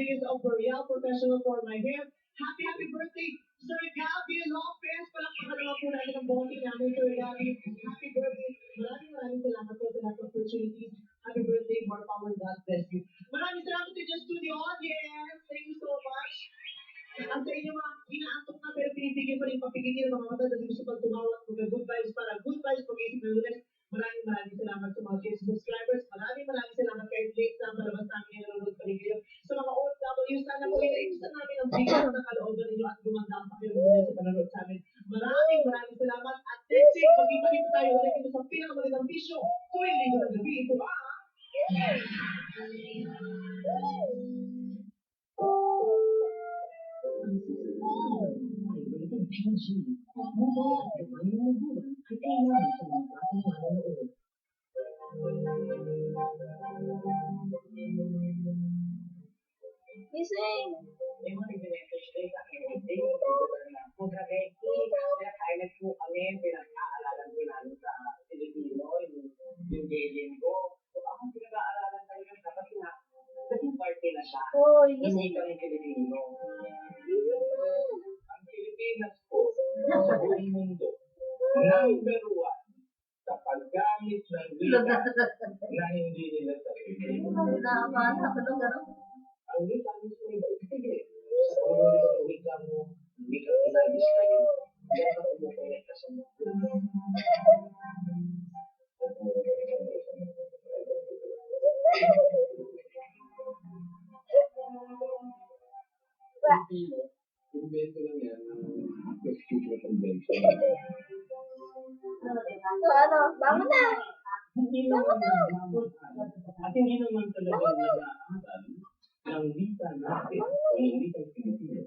days of L'Oreal Professional for My Hair. Happy birthday, Sir Gabby Lopez. Palakpakan naman po natin ang bonding namin, Sir Gabby. Happy birthday. Maraming salamat po sa lahat ng opportunities. Happy birthday, more power, God bless you. Maraming salamat sa just to the audience. Thank you so much. Ang sa inyo mga inaantok na pero pinipigil pa rin papigil ng mga mata dahil gusto pag tumawag mga good vibes para good vibes pag-isip ng lunes. Maraming salamat sa mga subscribers. Maraming salamat kahit late na palabas namin yung nanonood pa rin kayo. Sa mga OFW, sana po ina-extend namin ang bigat na kalooban ninyo at gumanda ang pakiramdam sa panonood sa amin. Maraming salamat. At next week, magkita tayo ulit dito sa pinakamagandang bisyo tuwing linggo ng gabi. Ito ba? PG. Mobile at gawain ng magulang ay kailangan sa mga batang manonood. Gising! May mga nag-message kayo sa akin, hindi mo mag-govern na. Kontra Becky, kaya silent po kami, pinag-aaralan ko namin sa Filipino, yung dating ko. So ako pinag-aaralan kayo ng dapat na, naging party na siya. Hoy, Hindi gising! kami Filipino. Gising na! Ang Pilipinas po, sa buong mundo, number one, sa paggamit ng wika na hindi nila sarili. Nakakala ka doon, gano'n? Ang wika mismo yung sige. Sa paggamit ng wika mo, wika pinagis kayo, kaya ka pumukulit ka sa mundo. Invento lang yan ng future convention. Ano? Bangon na! Hindi naman at hindi naman talaga nag-aaral ng wika natin, ng wikang Pilipino.